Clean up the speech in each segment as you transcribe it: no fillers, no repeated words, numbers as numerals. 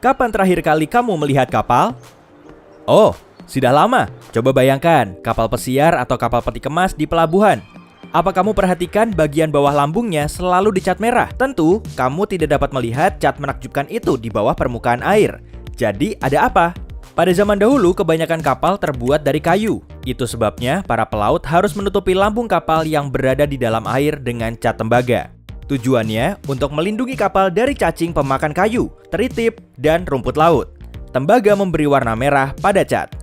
Kapan terakhir kali kamu melihat kapal? Oh, sudah lama. Coba bayangkan kapal pesiar atau kapal peti kemas di pelabuhan. Apa kamu perhatikan bagian bawah lambungnya selalu dicat merah? Tentu, kamu tidak dapat melihat cat menakjubkan itu di bawah permukaan air. Jadi, ada apa? Pada zaman dahulu, kebanyakan kapal terbuat dari kayu. Itu sebabnya para pelaut harus menutupi lambung kapal yang berada di dalam air dengan cat tembaga. Tujuannya untuk melindungi kapal dari cacing pemakan kayu, teritip, dan rumput laut. Tembaga memberi warna merah pada cat.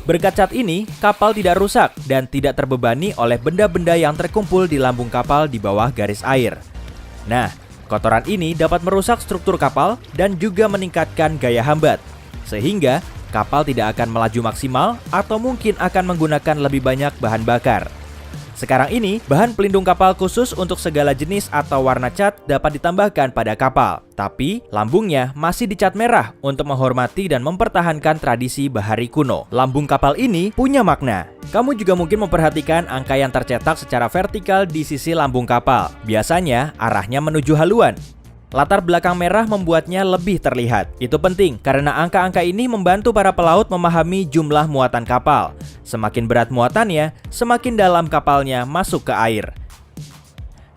Berkat cat ini, kapal tidak rusak dan tidak terbebani oleh benda-benda yang terkumpul di lambung kapal di bawah garis air. Nah, kotoran ini dapat merusak struktur kapal dan juga meningkatkan gaya hambat, sehingga kapal tidak akan melaju maksimal atau mungkin akan menggunakan lebih banyak bahan bakar. Sekarang ini, bahan pelindung kapal khusus untuk segala jenis atau warna cat dapat ditambahkan pada kapal. Tapi, lambungnya masih dicat merah untuk menghormati dan mempertahankan tradisi bahari kuno. Lambung kapal ini punya makna. Kamu juga mungkin memperhatikan angka yang tercetak secara vertikal di sisi lambung kapal. Biasanya, arahnya menuju haluan. Latar belakang merah membuatnya lebih terlihat. Itu penting karena angka-angka ini membantu para pelaut memahami jumlah muatan kapal. Semakin berat muatannya, semakin dalam kapalnya masuk ke air.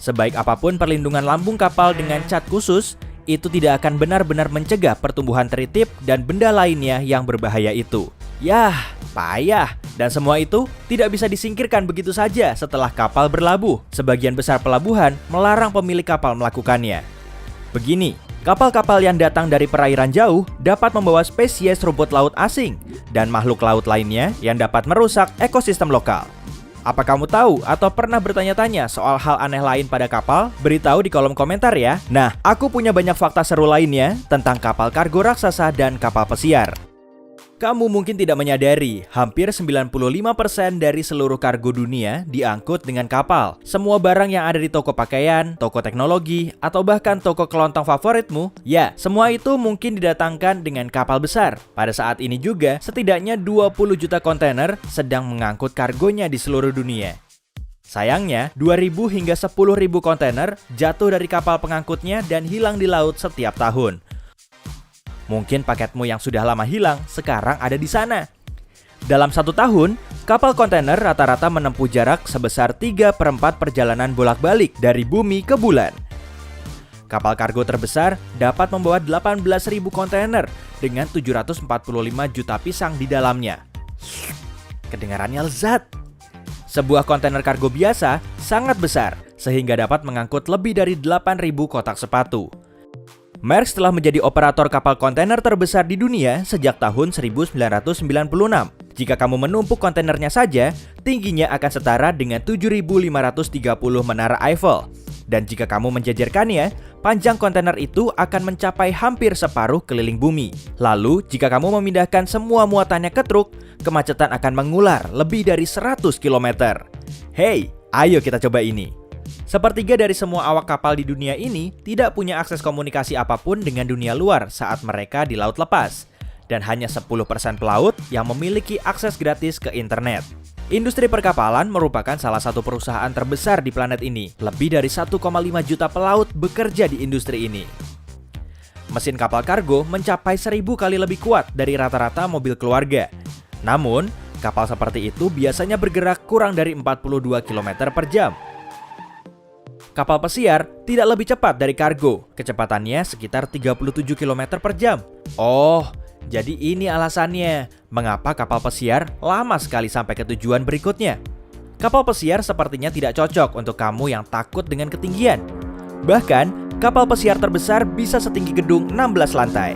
Sebaik apapun perlindungan lambung kapal dengan cat khusus, itu tidak akan benar-benar mencegah pertumbuhan teritip dan benda lainnya yang berbahaya itu. Yah, payah. Dan semua itu tidak bisa disingkirkan begitu saja setelah kapal berlabuh. Sebagian besar pelabuhan melarang pemilik kapal melakukannya. Begini, kapal-kapal yang datang dari perairan jauh dapat membawa spesies rumput laut asing dan makhluk laut lainnya yang dapat merusak ekosistem lokal. Apa kamu tahu atau pernah bertanya-tanya soal hal aneh lain pada kapal? Beritahu di kolom komentar ya. Nah, aku punya banyak fakta seru lainnya tentang kapal kargo raksasa dan kapal pesiar. Kamu mungkin tidak menyadari, hampir 95% dari seluruh kargo dunia diangkut dengan kapal. Semua barang yang ada di toko pakaian, toko teknologi, atau bahkan toko kelontong favoritmu, ya, semua itu mungkin didatangkan dengan kapal besar. Pada saat ini juga, setidaknya 20 juta kontainer sedang mengangkut kargonya di seluruh dunia. Sayangnya, 2.000 hingga 10.000 kontainer jatuh dari kapal pengangkutnya dan hilang di laut setiap tahun. Mungkin paketmu yang sudah lama hilang sekarang ada di sana. Dalam 1 tahun, kapal kontainer rata-rata menempuh jarak sebesar 3/4 perjalanan bolak-balik dari bumi ke bulan. Kapal kargo terbesar dapat membawa 18.000 kontainer dengan 745 juta pisang di dalamnya. Kedengarannya lezat. Sebuah kontainer kargo biasa sangat besar sehingga dapat mengangkut lebih dari 8.000 kotak sepatu. Maersk telah menjadi operator kapal kontainer terbesar di dunia sejak tahun 1996. Jika kamu menumpuk kontainernya saja, tingginya akan setara dengan 7.530 menara Eiffel. Dan jika kamu menjajarkannya, panjang kontainer itu akan mencapai hampir separuh keliling bumi. Lalu, jika kamu memindahkan semua muatannya ke truk, kemacetan akan mengular lebih dari 100 km. Hey, ayo kita coba ini. Sepertiga dari semua awak kapal di dunia ini tidak punya akses komunikasi apapun dengan dunia luar saat mereka di laut lepas. Dan hanya 10% pelaut yang memiliki akses gratis ke internet. Industri perkapalan merupakan salah satu perusahaan terbesar di planet ini. Lebih dari 1,5 juta pelaut bekerja di industri ini. Mesin kapal kargo mencapai 1.000 kali lebih kuat dari rata-rata mobil keluarga. Namun, kapal seperti itu biasanya bergerak kurang dari 42 km per jam. Kapal pesiar tidak lebih cepat dari kargo, kecepatannya sekitar 37 km per jam. Oh, jadi ini alasannya mengapa kapal pesiar lama sekali sampai ke tujuan berikutnya. Kapal pesiar sepertinya tidak cocok untuk kamu yang takut dengan ketinggian. Bahkan, kapal pesiar terbesar bisa setinggi gedung 16 lantai.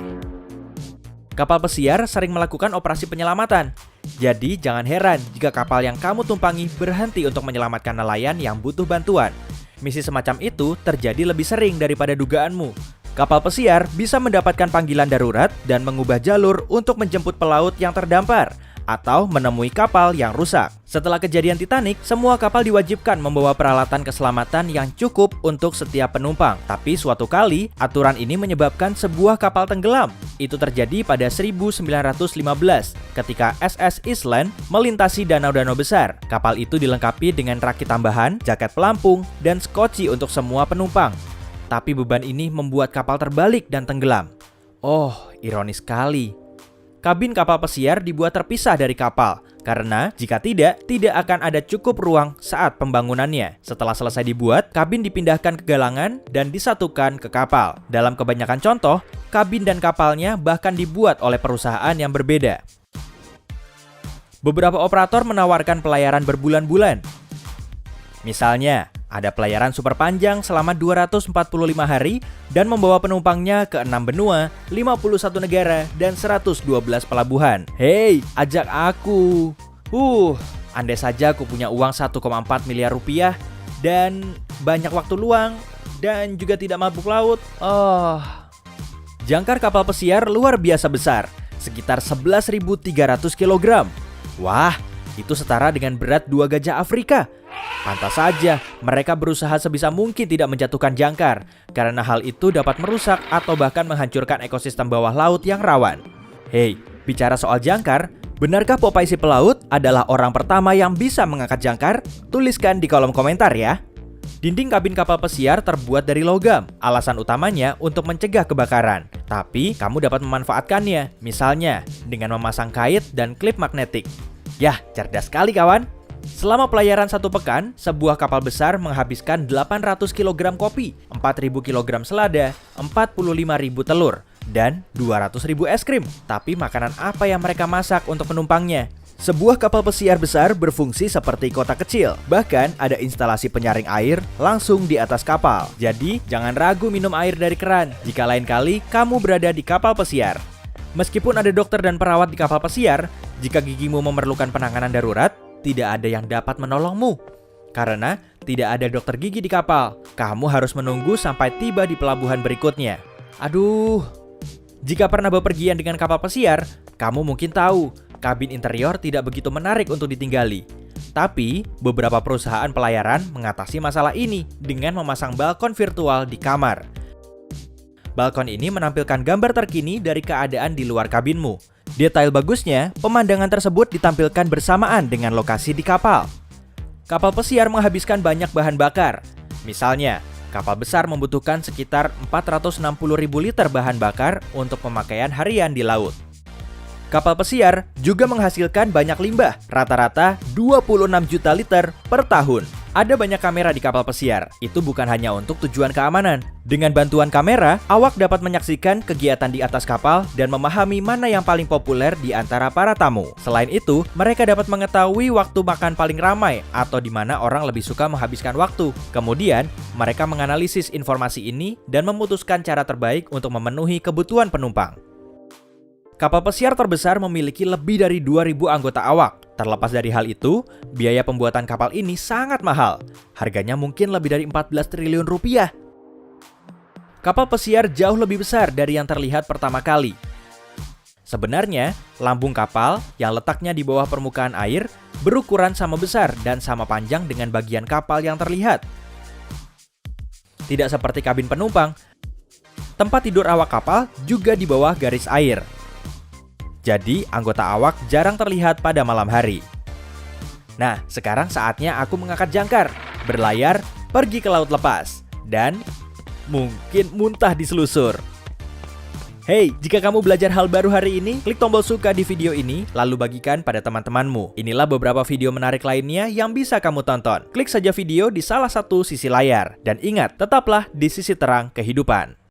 Kapal pesiar sering melakukan operasi penyelamatan. Jadi, jangan heran jika kapal yang kamu tumpangi berhenti untuk menyelamatkan nelayan yang butuh bantuan. Misi semacam itu terjadi lebih sering daripada dugaanmu. Kapal pesiar bisa mendapatkan panggilan darurat dan mengubah jalur untuk menjemput pelaut yang terdampar atau menemui kapal yang rusak. Setelah kejadian Titanic, semua kapal diwajibkan membawa peralatan keselamatan yang cukup untuk setiap penumpang. Tapi suatu kali, aturan ini menyebabkan sebuah kapal tenggelam. Itu terjadi pada 1915 ketika SS Island melintasi danau-danau besar. Kapal itu dilengkapi dengan rakit tambahan, jaket pelampung, dan skoci untuk semua penumpang. Tapi beban ini membuat kapal terbalik dan tenggelam. Oh, ironis sekali. Kabin kapal pesiar dibuat terpisah dari kapal, karena jika tidak akan ada cukup ruang saat pembangunannya. Setelah selesai dibuat, kabin dipindahkan ke galangan dan disatukan ke kapal. Dalam kebanyakan contoh, kabin dan kapalnya bahkan dibuat oleh perusahaan yang berbeda. Beberapa operator menawarkan pelayaran berbulan-bulan. Misalnya, ada pelayaran super panjang selama 245 hari dan membawa penumpangnya ke 6 benua, 51 negara, dan 112 pelabuhan. Hei, ajak aku. Andai saja aku punya uang 1,4 miliar rupiah dan banyak waktu luang dan juga tidak mabuk laut. Jangkar kapal pesiar luar biasa besar, sekitar 11.300 kg. Wah, itu setara dengan berat 2 gajah Afrika. Pantas saja mereka berusaha sebisa mungkin tidak menjatuhkan jangkar, karena hal itu dapat merusak atau bahkan menghancurkan ekosistem bawah laut yang rawan. Hei, bicara soal jangkar, benarkah Popeye si pelaut adalah orang pertama yang bisa mengangkat jangkar? Tuliskan di kolom komentar ya. Dinding kabin kapal pesiar terbuat dari logam. Alasan utamanya untuk mencegah kebakaran. Tapi kamu dapat memanfaatkannya, misalnya dengan memasang kait dan klip magnetik. Yah, cerdas sekali kawan. Selama pelayaran 1 pekan, sebuah kapal besar menghabiskan 800 kg kopi, 4.000 kg selada, 45.000 telur, dan 200.000 es krim. Tapi makanan apa yang mereka masak untuk penumpangnya? Sebuah kapal pesiar besar berfungsi seperti kota kecil. Bahkan ada instalasi penyaring air langsung di atas kapal. Jadi, jangan ragu minum air dari keran jika lain kali kamu berada di kapal pesiar. Meskipun ada dokter dan perawat di kapal pesiar, jika gigimu memerlukan penanganan darurat, tidak ada yang dapat menolongmu. Karena tidak ada dokter gigi di kapal. Kamu harus menunggu sampai tiba di pelabuhan berikutnya. Aduh. Jika pernah bepergian dengan kapal pesiar, kamu mungkin tahu, kabin interior tidak begitu menarik untuk ditinggali. Tapi, beberapa perusahaan pelayaran mengatasi masalah ini dengan memasang balkon virtual di kamar. Balkon ini menampilkan gambar terkini dari keadaan di luar kabinmu. Detail bagusnya, pemandangan tersebut ditampilkan bersamaan dengan lokasi di kapal. Kapal pesiar menghabiskan banyak bahan bakar. Misalnya, kapal besar membutuhkan sekitar 460.000 liter bahan bakar untuk pemakaian harian di laut. Kapal pesiar juga menghasilkan banyak limbah, rata-rata 26 juta liter per tahun. Ada banyak kamera di kapal pesiar, itu bukan hanya untuk tujuan keamanan. Dengan bantuan kamera, awak dapat menyaksikan kegiatan di atas kapal dan memahami mana yang paling populer di antara para tamu. Selain itu, mereka dapat mengetahui waktu makan paling ramai atau di mana orang lebih suka menghabiskan waktu. Kemudian, mereka menganalisis informasi ini dan memutuskan cara terbaik untuk memenuhi kebutuhan penumpang. Kapal pesiar terbesar memiliki lebih dari 2.000 anggota awak. Terlepas dari hal itu, biaya pembuatan kapal ini sangat mahal. Harganya mungkin lebih dari 14 triliun rupiah. Kapal pesiar jauh lebih besar dari yang terlihat pertama kali. Sebenarnya, lambung kapal yang letaknya di bawah permukaan air berukuran sama besar dan sama panjang dengan bagian kapal yang terlihat. Tidak seperti kabin penumpang, tempat tidur awak kapal juga di bawah garis air. Jadi, anggota awak jarang terlihat pada malam hari. Nah, sekarang saatnya aku mengangkat jangkar, berlayar, pergi ke laut lepas, dan mungkin muntah di selusur. Hey, jika kamu belajar hal baru hari ini, klik tombol suka di video ini, lalu bagikan pada teman-temanmu. Inilah beberapa video menarik lainnya yang bisa kamu tonton. Klik saja video di salah satu sisi layar. Dan ingat, tetaplah di sisi terang kehidupan.